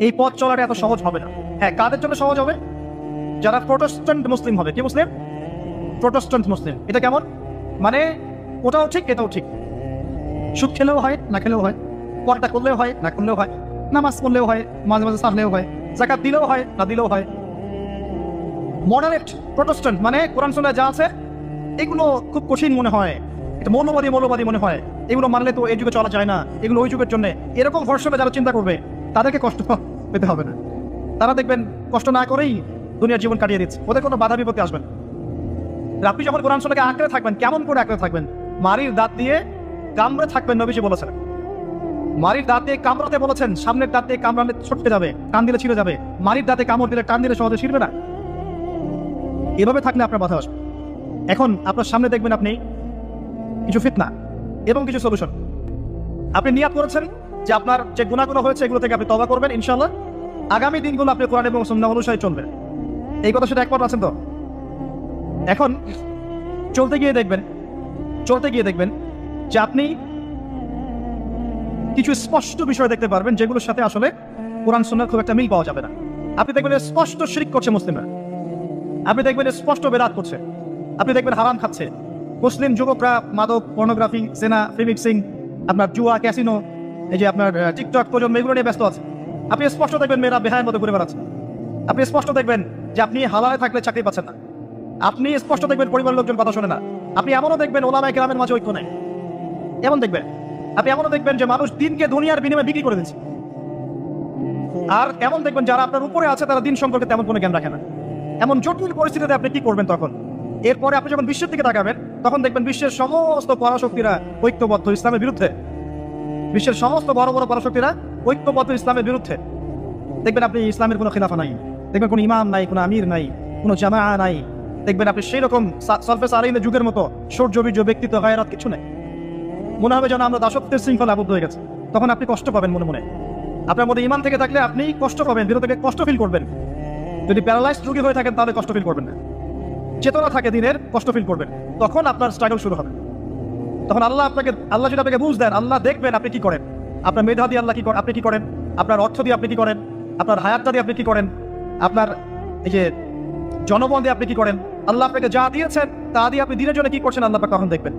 এই পথ চলাটা এত সহজ হবে না। হ্যাঁ, কাদের জন্য সহজ হবে? যারা প্রোটেস্ট্যান্ট মুসলিম হবে। কি মুসলিম? প্রোটেস্ট্যান্ট মুসলিম। এটা কেমন? মানে ওটাও ঠিক এটাও ঠিক, সুদ খেলেও হয় না খেলেও হয়, পর্দা করলেও হয় না করলেও হয়, নামাজ পড়লেও হয় মাঝে মাঝে সারলেও হয়, যাকাত দিলেও হয় না দিলেও হয়। মডারেট প্রোটেস্ট্যান্ট মানে কোরআন সুন্নাহ যা আছে এগুলো খুব কঠিন মনে হয়, এটা মৌলবাদী মনে হয়, এগুলো মানলে তো এই যুগে চলা যায় না, এগুলো ওই যুগের জন্য, এরকম ভরসাটা যারা চিন্তা করবে তাদেরকে কষ্ট পেতে হবে না। তারা দেখবেন কষ্ট না করেই দুনিয়ার জীবন কাটিয়ে দিচ্ছে, ওদের কোনো বাধা বিপত্তি আসবেন। আপনি যখন কোরআন সুন্নাহকে আঁকড়ে থাকবেন, কেমন করে আঁকড়ে থাকবেন? মারির দাঁত দিয়ে কামড়ে থাকবেন, নবীজি বলেছেন। মারির দাঁত দিয়ে কামড়াতে বলেছেন, সামনের দাঁত দিয়ে কামড়ালে ছটকে যাবে, টান দিলে ছিঁড়ে যাবে। মারির দাঁতে কামড় দিলে টান দিলে সহজে ছিঁড়বে না। এভাবে থাকলে আপনার বাধা আসবে। এখন আপনার সামনে দেখবেন আপনি কিছু ফিতনা এবং কিছু সলিউশন। আপনি নিয়াত করেছেন যে আপনার যে গুনাহগুলো হয়েছে এগুলো থেকে আপনি তওবা করবেন ইনশাআল্লাহ, আগামী দিনগুলো আপনি কোরআন এবং সুন্নাহ অনুসারে চলবেন। এই কথা সেটা একবার আছেন তো? এখন চলতে গিয়ে দেখবেন যে আপনি কিছু স্পষ্ট বিষয় দেখতে পারবেন যেগুলোর সাথে আসলে কোরআন সুন্নাহর খুব একটা মিল পাওয়া যাবে না। আপনি দেখবেন স্পষ্ট শিরক করছে মুসলিমরা, আপনি দেখবেন স্পষ্ট বেদাত করছে, আপনি দেখবেন হারাম খাচ্ছে। মুসলিম যুবকরা মাদক, পর্নোগ্রাফি, জেনা, ফিমিক্সিং, আপনার জুয়া, ক্যাসিনো, এই যে আপনার টিকটক প্রজন্ম, এগুলো নিয়ে ব্যস্ত আছে। আপনি স্পষ্ট দেখবেন মেয়েরা বেহায়ের মতো ঘুরে বেড়াচ্ছে। আপনি স্পষ্ট দেখবেন যে আপনি হালালে থাকলে চাকরি পাচ্ছেন না। আপনি স্পষ্ট দেখবেন পরিবারের লোকজন কথা শোনে না। আপনি এমনও দেখবেন ওলামায়ে কেরামের মাঝে ঐক্য নেই। এমন দেখবেন, আপনি এমনও দেখবেন যে মানুষ দিনকে দুনিয়ার বিনিময়ে বিক্রি করে দিচ্ছে। আর এমন দেখবেন যারা আপনার উপরে আছে তারা দিন সম্পর্কে তেমন কোনো জ্ঞান রাখে না। এমন জটিল পরিস্থিতিতে আপনি কি করবেন তখন? এরপরে আপনি যখন বিশ্বের দিকে তাকাবেন তখন দেখবেন বিশ্বের সমস্ত পরাশক্তিরা ঐক্যবদ্ধ ইসলামের বিরুদ্ধে। বিশ্বের সমস্ত বড় বড় পরাশক্তিরা ঐক্যবদ্ধ ইসলামের বিরুদ্ধে। দেখবেন আপনি ইসলামের কোনো খিলাফা নাই, দেখবেন কোনো ইমাম নাই, কোনো আমির নাই, কোনো জামা নাই। দেখবেন আপনি সেই রকম সালফে সালাহিনের যুগের মতো সৌর্যবীর্য, ব্যক্তিত্ব, গায়রাত কিছু নেই। মনে হবে যেন আমরা দাসত্বের শৃঙ্খলা আবদ্ধ হয়ে গেছে। তখন আপনি কষ্ট পাবেন মনে মনে। আপনার মধ্যে ইমান থেকে থাকলে আপনি কষ্ট পাবেন, ভিতর থেকে কষ্ট ফিল করবেন। যদি প্যারালাইজড রোগী হয়ে থাকেন তাহলে কষ্ট ফিল করবেন না। চেতনা থাকে দিনের, কষ্ট ফিল করবেন। তখন আপনার স্ট্রাগল শুরু হবে। তখন আল্লাহ যদি আপনাকে বুঝ দেন, আল্লাহ দেখবেন আপনি কি করেন। আপনার মেধা দিয়ে আল্লাহ আপনি কি করেন, আপনার অর্থ দিয়ে আপনি কি করেন, আপনার হায়াতটা দিয়ে আপনি কি করেন, আপনার এই যে জনবল দিয়ে আপনি কি করেন। আল্লাহ আপনাকে যা দিয়েছেন তা দিয়ে আপনি দিনের জন্য কি করছেন আল্লাহ তখন দেখবেন।